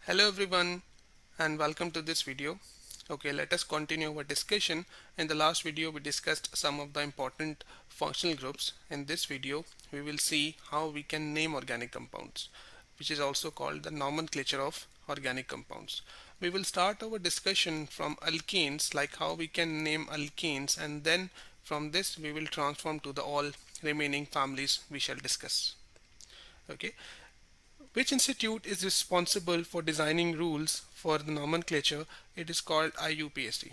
Hello everyone and welcome to this video. Okay, let us continue our discussion. In the last video we discussed some of the important functional groups. In this video we will see how we can name organic compounds, which is also called the nomenclature of organic compounds. We will start our discussion from alkenes, like how we can name alkenes, and then from this we will transform to the all remaining families we shall discuss. Okay, which institute is responsible for designing rules for the nomenclature? It is called IUPAC.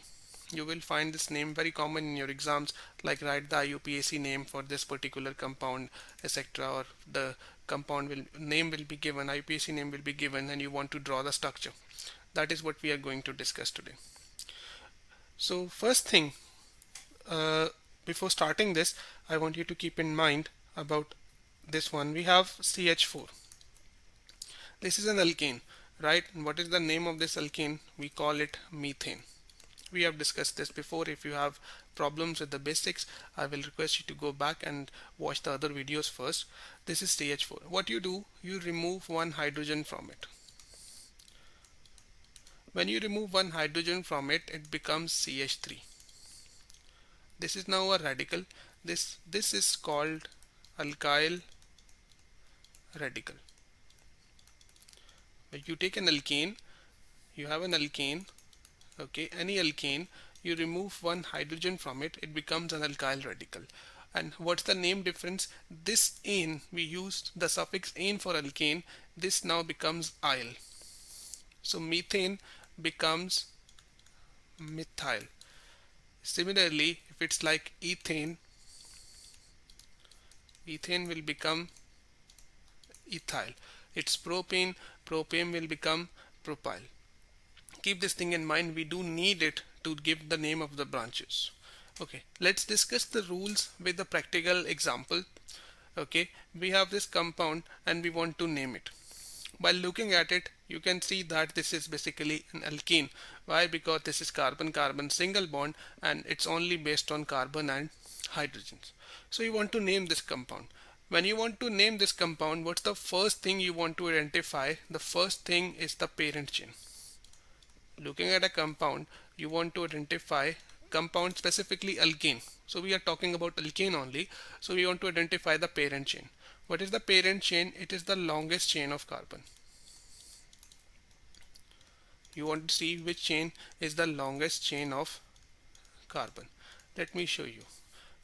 You will find this name very common in your exams, like write the IUPAC name for this particular compound, etc. Or the compound name will be given, IUPAC name will be given, and you want to draw the structure. That is what we are going to discuss today. So first thing, uh, before starting this, I want you to keep in mind about this one. We have CH4. This is an alkane, right? And what is the name of this alkane? We call it methane. We have discussed this before. If you have problems with the basics, I will request you to go back and watch the other videos first. This is CH4. What you do, you remove one hydrogen from it. When you remove one hydrogen from it, it becomes CH3. This is now a radical. This is called alkyl radical. When you take an alkane, you have an alkane, okay, any alkane, you remove one hydrogen from it, it becomes an alkyl radical. And what's the name difference? This ane, we used the suffix ane for alkane, this now becomes -yl. So methane becomes methyl. Similarly, if it's like ethane, ethane will become ethyl. It's propane, propane will become propyl. Keep this thing in mind, we do need it to give the name of the branches. Okay, let's discuss the rules with the practical example. Okay, we have this compound and we want to name it. By looking at it, you can see that this is basically an alkene. Why? Because this is carbon-carbon single bond and it's only based on carbon and hydrogens. So you want to name this compound. When you want to name this compound, what's the first thing you want to identify? The first thing is the parent chain. Looking at a compound, you want to identify compound, specifically alkane. So we are talking about alkane only. So we want to identify the parent chain. What is the parent chain? It is the longest chain of carbon. You want to see which chain is the longest chain of carbon. Let me show you.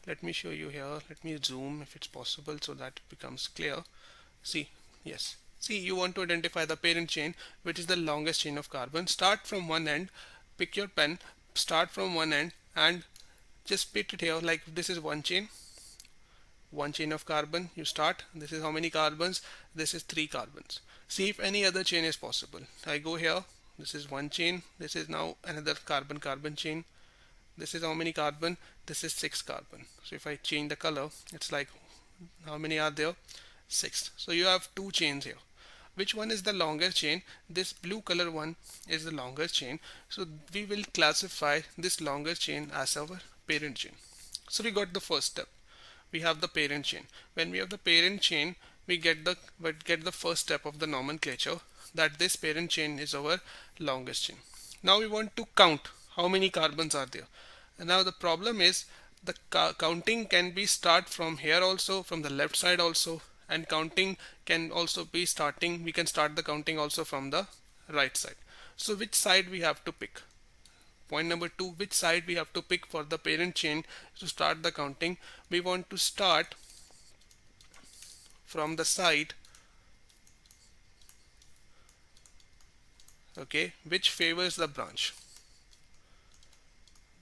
Let me show you here. Let me zoom if it's possible so that it becomes clear. See, yes. See, you want to identify the parent chain, which is the longest chain of carbon. Start from one end, pick your pen, start from one end and just put it here, like this is one chain of carbon. You start, this is how many carbons? This is 3 carbons. See if any other chain is possible. I go here, this is one chain, this is now another carbon chain. This is how many carbon? This is 6 carbon. So if I change the color, it's like, how many are there? 6. So you have 2 chains here. Which one is the longer chain? This blue color one is the longer chain. So we will classify this longer chain as our parent chain. So we got the first step. We have the parent chain. When we have the parent chain, we get the first step of the nomenclature, that this parent chain is our longest chain. Now we want to count how many carbons are there. And now the problem is the counting can be start from here also, from the left side also, and counting can also be starting, we can start the counting also from the right side. So which side we have to pick? Point number 2, which side we have to pick for the parent chain to start the counting? We want to start from the side, okay, which favors the branch.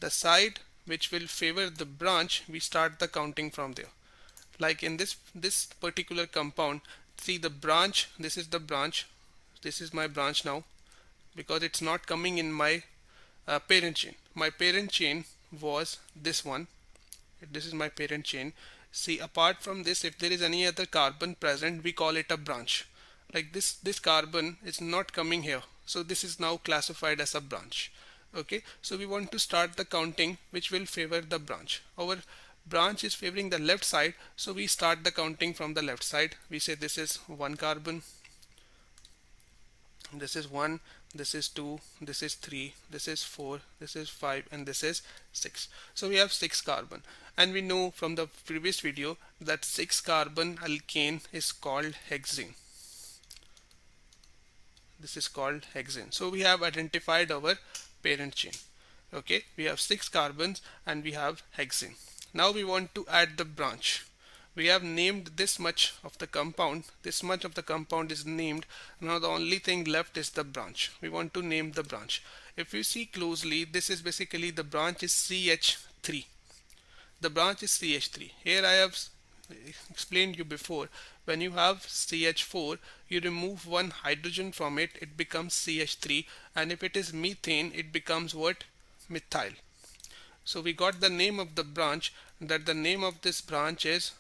The side which will favor the branch, we start the counting from there. Like in this particular compound, see the branch, this is the branch, this is my branch now, because it's not coming in my parent chain. My parent chain was this one. This is my parent chain. See, apart from this, if there is any other carbon present, we call it a branch. Like this carbon is not coming here, so this is now classified as a branch. Okay, so we want to start the counting which will favor the branch. Our branch is favoring the left side, so we start the counting from the left side. We say this is one carbon, This is 1, this is 2, this is 3, this is 4, this is 5, and this is 6. So we have 6 carbon, and we know from the previous video that 6 carbon alkane is called hexane. This is called hexane. So we have identified our parent chain. Okay, we have 6 carbons and we have hexane. Now we want to add the branch. We have named this much of the compound. This much of the compound is named. Now the only thing left is the branch. We want to name the branch. If you see closely, this is basically the branch is CH3. The branch is CH3. Here I have explained you before, when you have CH4, you remove one hydrogen from it, it becomes CH3, and if it is methane, it becomes what? Methyl. So we got the name of the branch, that the name of this branch is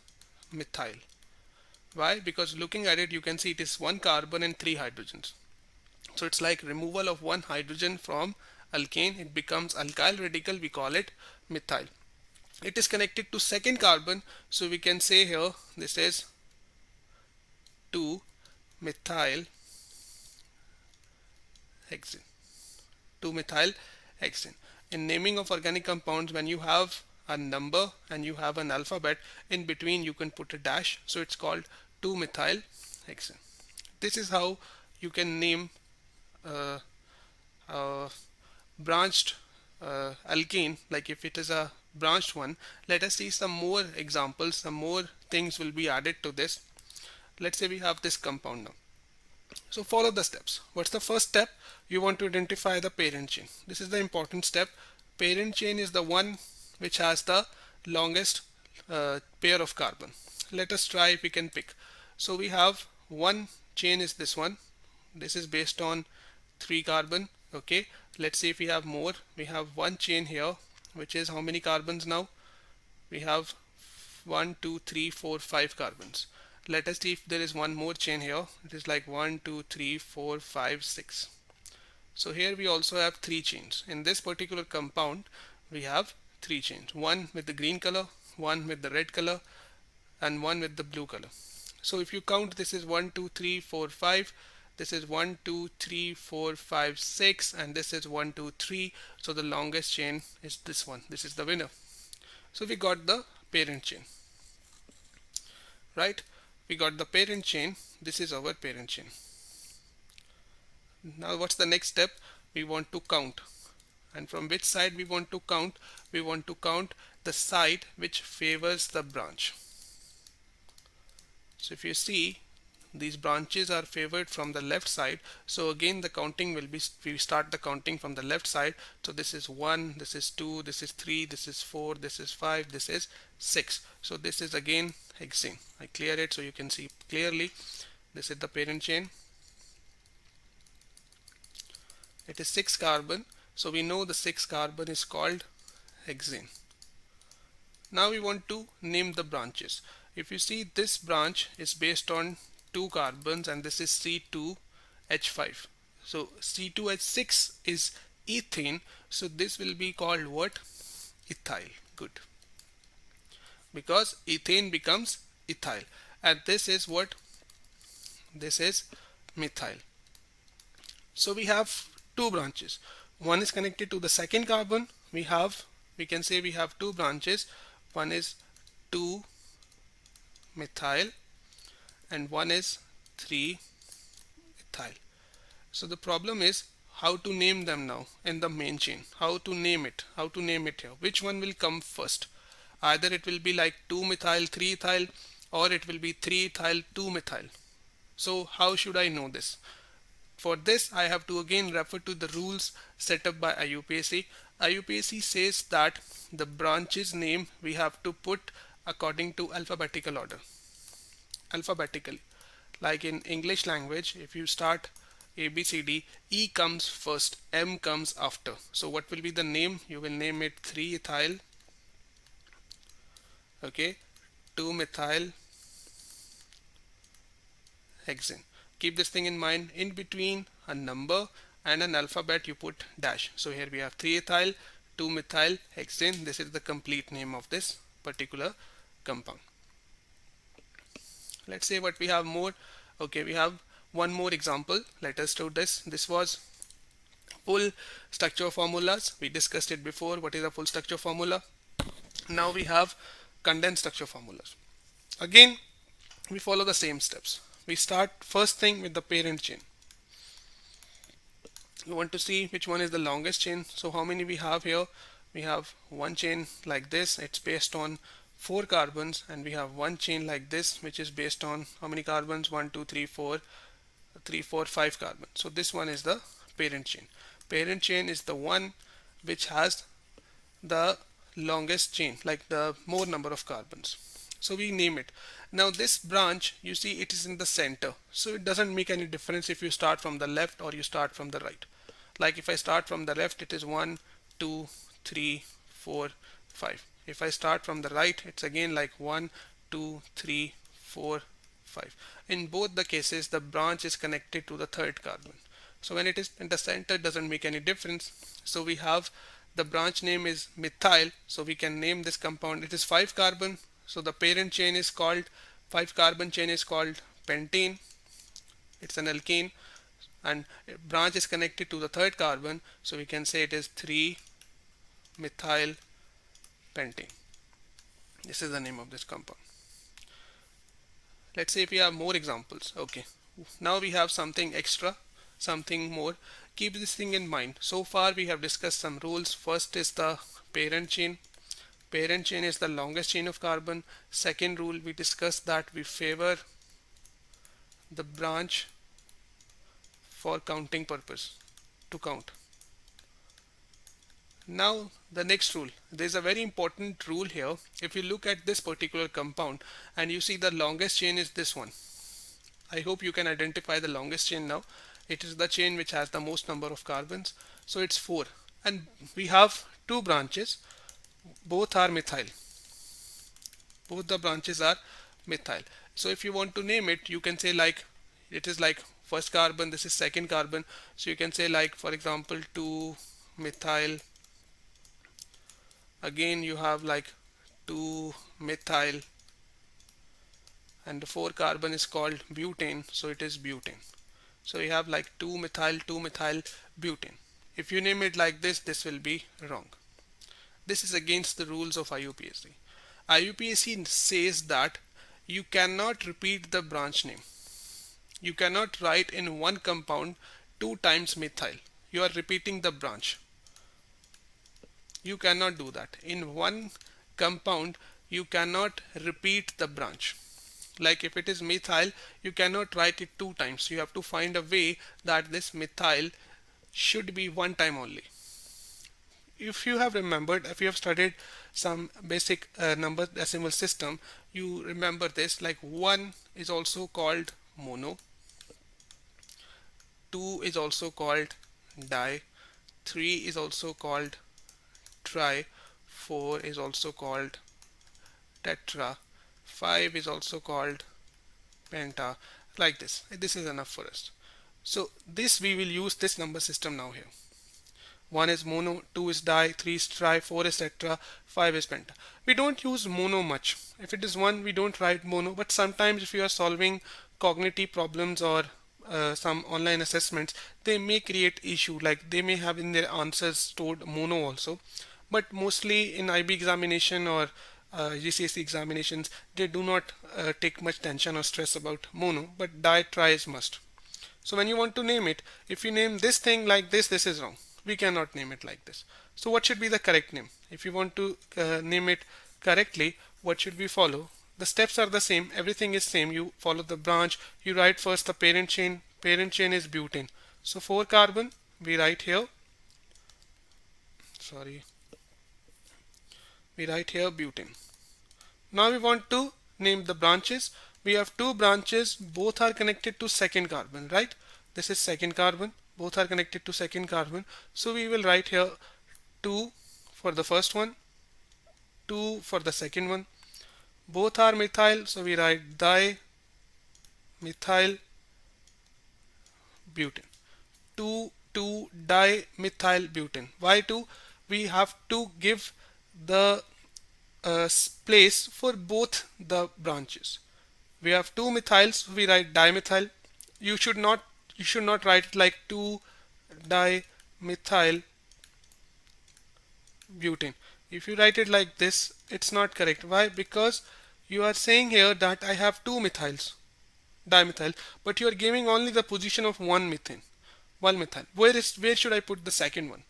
methyl. Why? Because looking at it, you can see it is one carbon and three hydrogens. So it's like removal of one hydrogen from alkane, it becomes alkyl radical, we call it methyl. It is connected to second carbon, so we can say here this is 2 methyl hexane. 2 methyl hexane. In naming of organic compounds, when you have a number and you have an alphabet, in between you can put a dash, so it's called 2 methyl hexane. This is how you can name uh, branched alkane, like if it is a branched one. Let us see some more examples, some more things will be added to this. Let's say we have this compound now. So follow the steps. What's the first step? You want to identify the parent chain. This is the important step. Parent chain is the one which has the longest pair of carbon. Let us try if we can pick. So we have one chain is this one. This is based on 3 carbon. Okay, let's see if we have more. We have one chain here which is how many carbons now? We have 1 2 3 4 5 carbons. Let us see if there is one more chain here. It is like 1 2 3 4 5 6. So here we also have 3 chains. In this particular compound we have 3 chains, one with the green color, one with the red color, and one with the blue color. So if you count, this is 1 2 3 4 5, this is 1 2 3 4 5 6, and this is 1 2 3. So the longest chain is this one. This is the winner. So we got the parent chain, right? We got the parent chain. This is our parent chain. Now what's the next step? We want to count. And from which side we want to count? We want to count the side which favors the branch. So if you see, these branches are favored from the left side, so again the counting will be, we start the counting from the left side. So this is 1, this is 2, this is 3, this is 4, this is 5, this is 6. So this is again hexane. I clear it so you can see clearly. This is the parent chain. It is 6 carbon, so we know the 6 carbon is called hexane. Now we want to name the branches. If you see, this branch is based on 2 carbons and this is C2H5. So C2H6 is ethane, so this will be called what? Ethyl. Good. Because ethane becomes ethyl, and this is what? This is methyl. So we have 2 branches. One is connected to the second carbon. We can say we have 2 branches. One is 2 methyl and one is 3 ethyl. So the problem is how to name them now in the main chain. How to name it? How to name it here? Which one will come first? Either it will be like 2 methyl 3 ethyl, or it will be 3 ethyl 2 methyl. So how should I know this? For this I have to again refer to the rules set up by IUPAC. IUPAC says that the branch's name we have to put according to alphabetical order. Alphabetically. Like in English language, if you start ABCD, E comes first, M comes after. So what will be the name? You will name it 3 ethyl, okay, 2 methyl hexane. Keep this thing in mind. In between a number and an alphabet you put dash. So here we have 3 ethyl 2 methyl hexane. This is the complete name of this particular compound. Let's say what we have more. Okay, we have one more example. Let us do this. This was full structure formulas. We discussed it before. What is a full structure formula? Now we have condensed structure formulas. Again, we follow the same steps. We start first thing with the parent chain. We want to see which one is the longest chain. So how many we have here? We have one chain like this. It's based on 4 carbons, and we have one chain like this, which is based on how many carbons? 1, 2, 3, 4, 3, 4, 5 carbons. So this one is the parent chain. Parent chain is the one which has the longest chain, like the more number of carbons. So we name it. Now this branch, you see it is in the center, so it doesn't make any difference if you start from the left or you start from the right. Like if I start from the left, it is 1, 2, 3, 4, 5. If I start from the right, it's again like 1, 2, 3, 4, 5. In both the cases, the branch is connected to the third carbon. So when it is in the center, it doesn't make any difference. So we have the branch name is methyl, so we can name this compound. It is 5 carbon, so the parent chain is called 5 carbon chain is called pentane. It's an alkane, and branch is connected to the third carbon, so we can say it is 3 methyl pentane. This is the name of this compound. Let's say if we have more examples. Okay, now we have something extra, something more. Keep this thing in mind. So far we have discussed some rules. First is the parent chain. Parent chain is the longest chain of carbon. Second rule, we discussed that we favor the branch for counting purpose, to count. Now the next rule, there is a very important rule here. If you look at this particular compound and you see the longest chain is this one, I hope you can identify the longest chain now. It is the chain which has the most number of carbons, so it's 4, and we have 2 branches. Both are methyl. Both the branches are methyl. So if you want to name it, you can say like it is like first carbon, this is second carbon, so you can say like, for example, 2 methyl. Again you have like 2 methyl, and the 4 carbon is called butane, so it is butane. So you have like 2 methyl butane. If you name it like this will be wrong. This is against the rules of IUPAC. IUPAC says that you cannot repeat the branch name. You cannot write in one compound 2 times methyl. You are repeating the branch. You cannot do that. In one compound, you cannot repeat the branch. Like if it is methyl, you cannot write it 2 times. You have to find a way that this methyl should be 1 time only. If you have remembered, if you have studied some basic number decimal system, you remember this, like 1 is also called mono, 2 is also called di, 3 is also called tri, 4 is also called tetra, 5 is also called penta, like this. This is enough for us. So this we will use this number system now here. 1 is mono, 2 is di, 3 is tri, 4 is tetra, 5 is penta. We don't use mono much. If it is 1, we don't write mono, but sometimes if you are solving cognitive problems or some online assessments, they may create issue, like they may have in their answers stored mono also. But mostly in IB examination or GCSE examinations, they do not take much tension or stress about mono, but di, tri is must. So when you want to name it, if you name this thing like this is wrong. We cannot name it like this. So what should be the correct name? If you want to name it correctly, what should we follow? The steps are the same. Everything is same. You follow the branch. You write first the parent chain. Parent chain is butane. So 4 carbon, we write here. Sorry. We write here butane. Now we want to name the branches. We have 2 branches. Both are connected to second carbon, right? This is second carbon. Both are connected to second carbon. So we will write here 2 for the first one, 2 for the second one. Both are methyl, so we write dimethyl butane. 2 dimethyl butane. Why 2? We have to give the place for both the branches. We have 2 methyls, we write dimethyl. you should not write it like 2 dimethyl butane. If you write it like this, it's not correct. Why? Because you are saying here that I have two methyls, dimethyl, but you are giving only the position of one methane, one methyl. Where should I put the second one?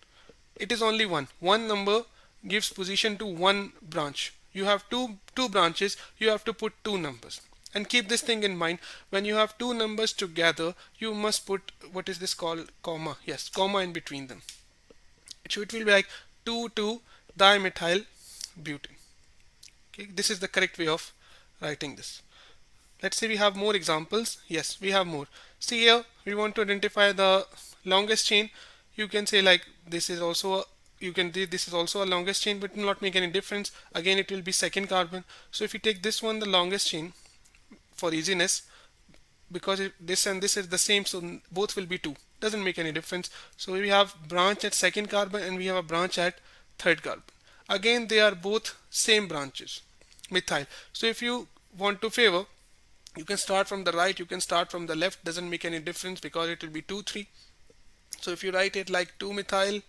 It is only one. One number gives position to one branch. You have two branches, you have to put two numbers. And keep this thing in mind, when you have two numbers together, you must put, what is this called, comma. Yes, comma in between them. So it will be like 2 dimethyl butane. Okay, this is the correct way of writing this. Let's say we have more examples. Yes, we have more. See here, we want to identify the longest chain. You can say like this is also this is also a longest chain, but it will not make any difference. Again, it will be second carbon. So if you take this one, the longest chain, for easiness, because this and this is the same, so both will be 2. Doesn't make any difference. So we have branch at second carbon and we have a branch at third carbon. Again, they are both same branches, methyl. So if you want to favor, you can start from the right, you can start from the left, doesn't make any difference because it will be 2 3. So if you write it like 2 methyl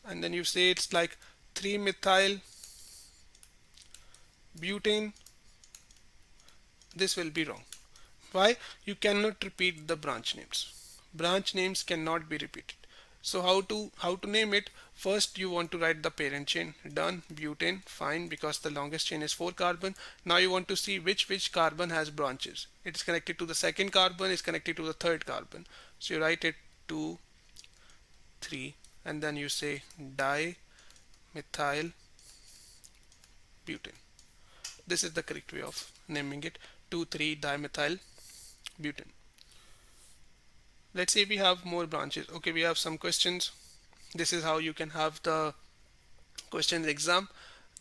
and then you say it's like 3 methyl butane, this will be wrong. Why? You cannot repeat the branch names. Branch names cannot be repeated. So how to name it? First you want to write the parent chain. Done. Butane. Fine, because the longest chain is 4 carbon. Now you want to see which carbon has branches. It is connected to the second carbon, is connected to the third carbon. So you write it 2 3 and then you say dimethyl butane. This is the correct way of naming it, 2 3 dimethyl butane. Let's say we have more branches. Okay, we have some questions. This is how you can have the questions exam.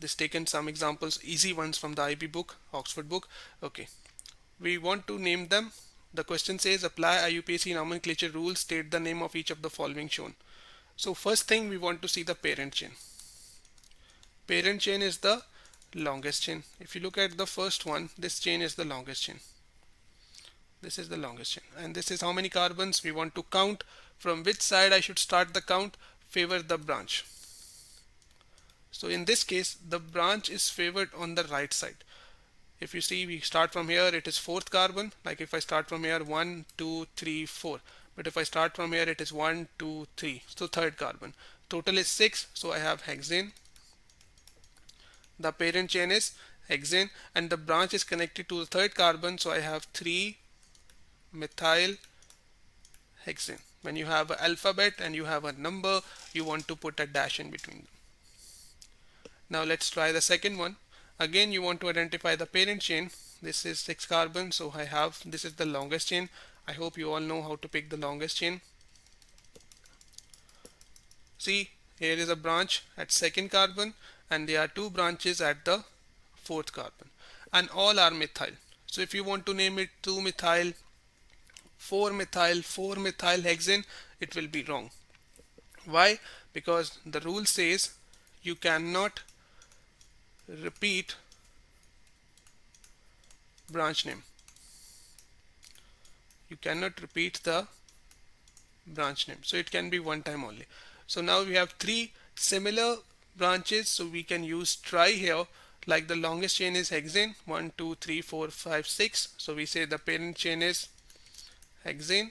This taken some examples, easy ones from the IB book, Oxford book. Okay, we want to name them. The question says apply IUPAC nomenclature rules, state the name of each of the following shown. So first thing, we want to see the parent chain. Parent chain is the longest chain. If you look at the first one, this chain is the longest chain. This is the longest chain, and this is how many carbons we want to count. From which side I should start the count? Favor the branch. So in this case, the branch is favored on the right side. If you see, we start from here, it is fourth carbon. Like if I start from here, 1 2 3 4, but if I start from here, it is 1 2 3, so third carbon. Total is 6, so I have hexane. The parent chain is hexane and the branch is connected to the third carbon, so I have 3 methyl hexane. When you have an alphabet and you have a number, you want to put a dash in between them. Now let's try the second one. Again, you want to identify the parent chain. This is 6 carbon, so I have, this is the longest chain. I hope you all know how to pick the longest chain. See, here is a branch at second carbon and there are 2 branches at the fourth carbon and all are methyl. So if you want to name it 2 methyl, 4 methyl, 4 methyl hexane, it will be wrong. Why? Because the rule says you cannot repeat branch name. You cannot repeat the branch name, so it can be one time only. So now we have 3 similar branches, so we can use try here. Like the longest chain is hexane, 1 2 3 4 5 6, so we say the parent chain is hexane.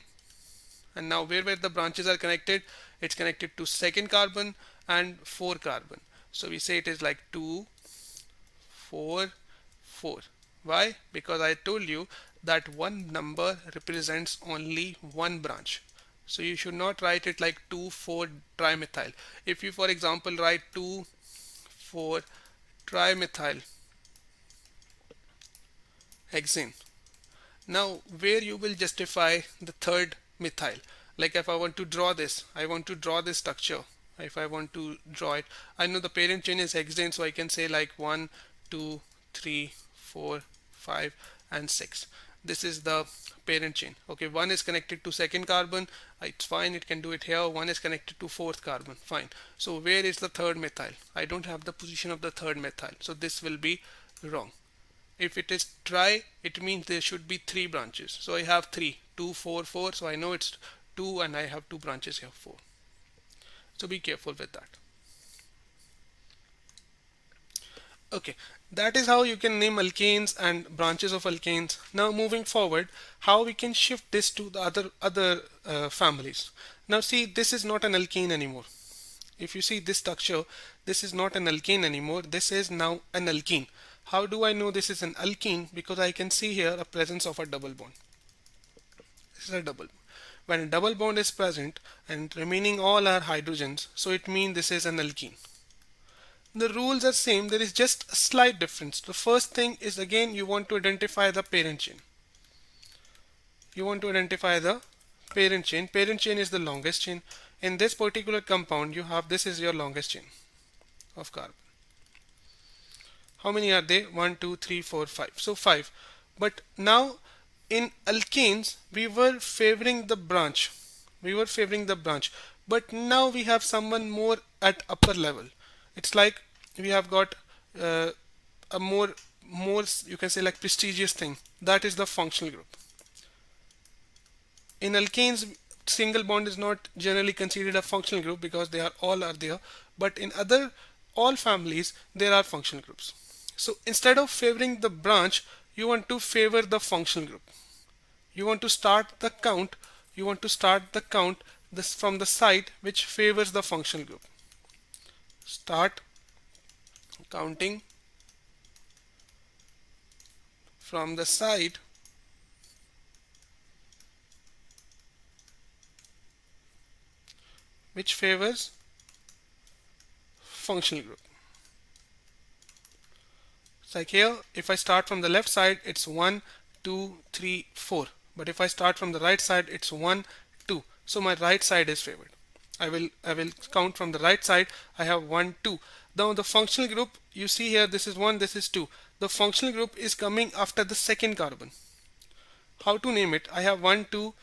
And now where the branches are connected, it's connected to second carbon and 4 carbon, so we say it is like 2 4 4. Why? Because I told you that one number represents only one branch. So you should not write it like 2 4 trimethyl. If you, for example, write 2 4 trimethyl hexane, now where you will justify the third methyl? Like if I want to draw this, I want to draw this structure. If I want to draw it, I know the parent chain is hexane, so I can say like 1 2 3 4 5 and 6. This is the parent chain. Okay, one is connected to second carbon, it's fine, it can do it here. One is connected to fourth carbon, fine. So where is the third methyl? I don't have the position of the third methyl, so this will be wrong. If it is tri, it means there should be three branches. So I have three, 2, 4, 4. So I know it's 2 and I have two branches here, 4. So be careful with that. Okay, that is how you can name alkanes and branches of alkanes. Now moving forward, how we can shift this to the other families. Now see, this is not an alkane anymore. If you see this structure, this is not an alkane anymore. This is now an alkene. How do I know this is an alkene? Because I can see here a presence of a double bond. This is a double. When a double bond is present and remaining all are hydrogens, so it means this is an alkene. The rules are same, there is just a slight difference. The first thing is, again, you want to identify the parent chain. You want to identify the parent chain. Parent chain is the longest chain. In this particular compound, you have, this is your longest chain of carbon. How many are they? 1, 2, 3, 4, 5. So 5. But now in alkanes, we were favoring the branch. But now we have someone more at upper level. It's like we have got a more you can say like prestigious thing. That is the functional group. In alkanes, single bond is not generally considered a functional group because they are all are there. But in other all families, there are functional groups. So instead of favoring the branch, you want to favor the functional group. You want to start the count. You want to start the count this from the side which favors the functional group. Start counting from the side which favors functional group. It's like here, if I start from the left side, it's 1, 2, 3, 4. But if I start from the right side, it's 1, 2. So my right side is favored. I will count from the right side. I have 1, 2. Now the functional group, you see here, this is 1, this is 2. The functional group is coming after the second carbon. How to name it? I have 1, 2,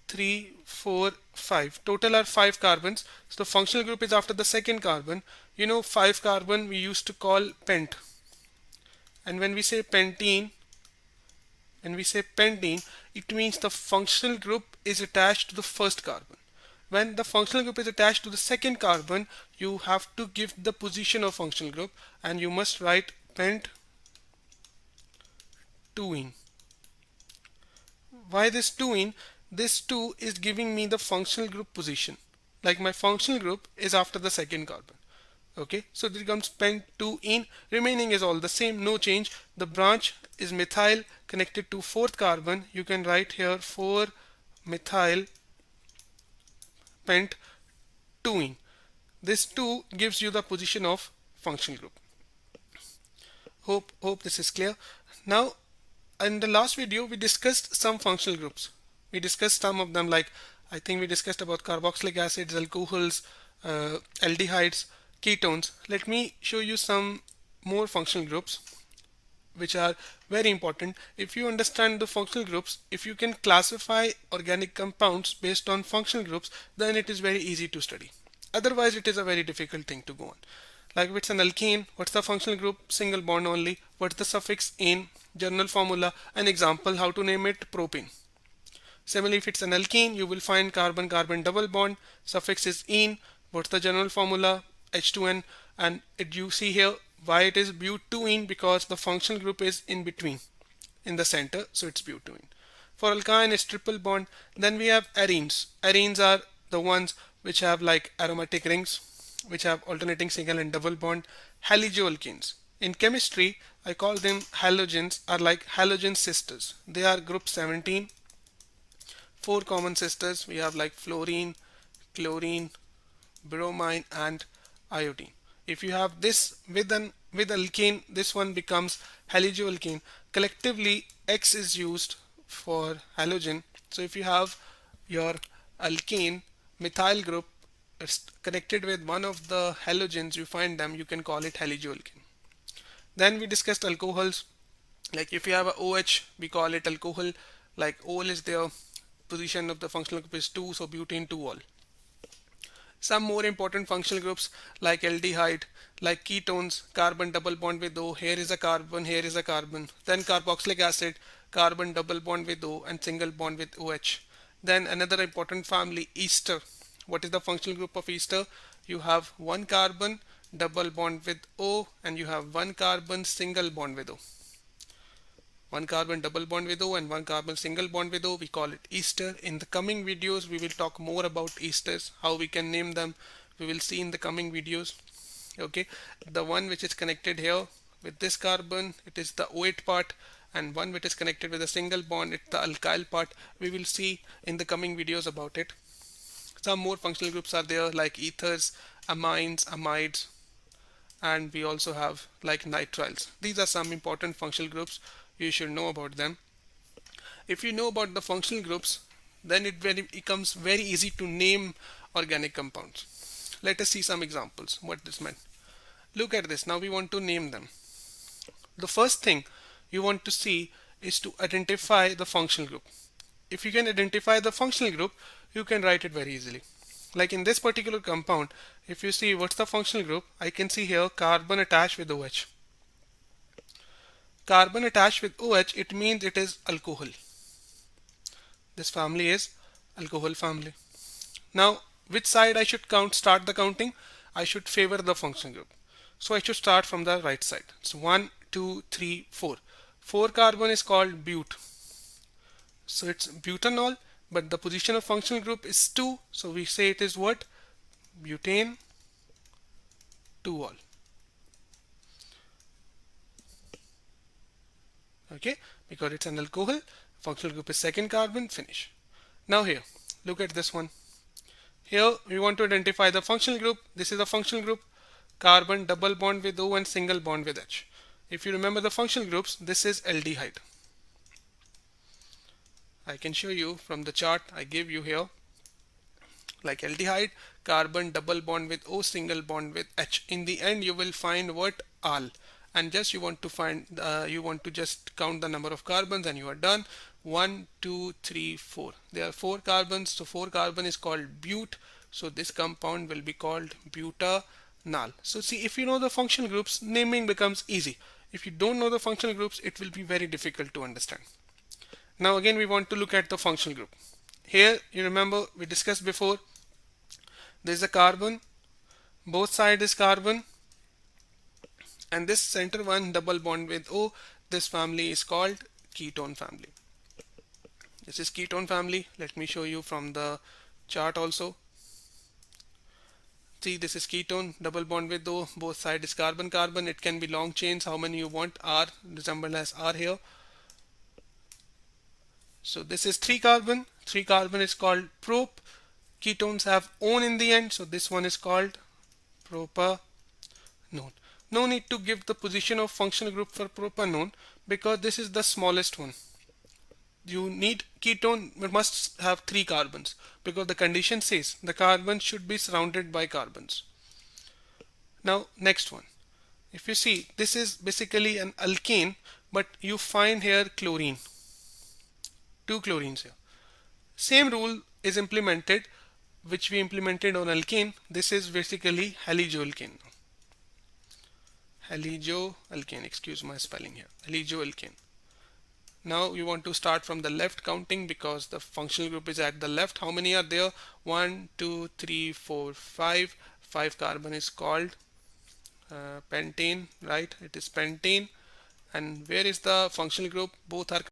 3, 4, 5. Total are 5 carbons. So the functional group is after the second carbon. You know, 5 carbon we used to call pent. And when we say pentene, it means the functional group is attached to the first carbon. When the functional group is attached to the second carbon, you have to give the position of functional group and you must write pent 2-ene. Why this 2-ene? This 2 is giving me the functional group position. Like my functional group is after the second carbon. Okay, so there comes pent 2-ene. Remaining is all the same, no change. The branch is methyl connected to fourth carbon. You can write here 4-methyl pent 2-ene. This 2 gives you the position of functional group. Hope this is clear. Now, in the last video, we discussed some functional groups. We discussed some of them, like I think we discussed about carboxylic acids, alcohols, aldehydes, ketones. Let me show you some more functional groups which are very important. If you understand the functional groups, if you can classify organic compounds based on functional groups, then it is very easy to study. Otherwise, it is a very difficult thing to go on. Like if it's an alkene, what's the functional group? Single bond only. What's the suffix ene? General formula. An example, how to name it? Propane. Similarly, if it's an alkene, you will find carbon-carbon double bond. Suffix is ene. What's the general formula? H2N. And you see here why it is but2ene, because the functional group is in between, in the center, so it's but2ene. For alkyne, it's triple bond. Then we have arenes. Arenes are the ones which have like aromatic rings, which have alternating single and double bond. Halogealkanes. In chemistry, I call them halogens, are like halogen sisters. They are group 17. 4 common sisters. We have like fluorine, chlorine, bromine, and iodine. If you have this with alkane, this one becomes halogealkane. Collectively, X is used for halogen. So if you have your alkane methyl group connected with one of the halogens, you find them, you can call it halogealkane. Then we discussed alcohols. Like if you have a OH, we call it alcohol. Like OL is their position of the functional group is 2, so butane 2-ol. Some more important functional groups like aldehyde, like ketones, carbon double bond with O, here is a carbon, here is a carbon. Then carboxylic acid, carbon double bond with O and single bond with OH. Then another important family, ester. What is the functional group of ester? You have one carbon double bond with O and you have one carbon single bond with O. One carbon double bond with O and one carbon single bond with O. We call it ester. In the coming videos, we will talk more about esters, how we can name them. We will see in the coming videos. Okay, the one which is connected here with this carbon, it is the OH part, and one which is connected with a single bond, it's the alkyl part. We will see in the coming videos about it. Some more functional groups are there like ethers, amines, amides, and we also have like nitriles. These are some important functional groups. You should know about them. If you know about the functional groups, then it becomes very easy to name organic compounds. Let us see some examples what this meant. Look at this. Now we want to name them. The first thing you want to see is to identify the functional group. If you can identify the functional group, you can write it very easily. Like in this particular compound, if you see what's the functional group, I can see here carbon attached with OH. Carbon attached with OH, it means it is alcohol. This family is alcohol family. Now, which side I should start the counting? I should favor the functional group. So I should start from the right side. So 1, 2, 3, 4. 4 carbon is called bute. So it's butanol, but the position of functional group is 2. So we say it is what? Butane 2-ol. Okay, because it's an alcohol, functional group is second carbon, finish. Now here, look at this one. Here we want to identify the functional group. This is a functional group, carbon double bond with O and single bond with H. If you remember the functional groups, this is aldehyde. I can show you from the chart I gave you here. Like aldehyde, carbon double bond with O, single bond with H. In the end, you will find what? Al. And just you want to find, you want to just count the number of carbons and you are done. 1, 2, 3, 4. There are 4 carbons. So 4 carbon is called bute. So this compound will be called butanol. So see, if you know the functional groups, naming becomes easy. If you don't know the functional groups, it will be very difficult to understand. Now again, we want to look at the functional group. Here, you remember we discussed before, there is a carbon, both sides is carbon, and this center one double bond with O. This family is called ketone family. This is ketone family. Let me show you from the chart also. See, this is ketone, double bond with O, both sides is carbon carbon. It can be long chains, how many you want, R, resembled as R here. So this is 3 carbon. 3 carbon is called prop. Ketones have on in the end, so this one is called propanone. No need to give the position of functional group for propanone because this is the smallest one. You need ketone must have 3 carbons because the condition says the carbon should be surrounded by carbons. Now next one. If you see, this is basically an alkane, but you find here chlorine. 2 chlorines here. Same rule is implemented which we implemented on alkane. This is basically halijoalkane. Halijoalkane, excuse my spelling here. Halijoalkane. Now you want to start from the left counting because the functional group is at the left. How many are there? 1, 2, 3, 4, 5. 5 carbon is called pentane, right? It is pentane. And where is the functional group? Both are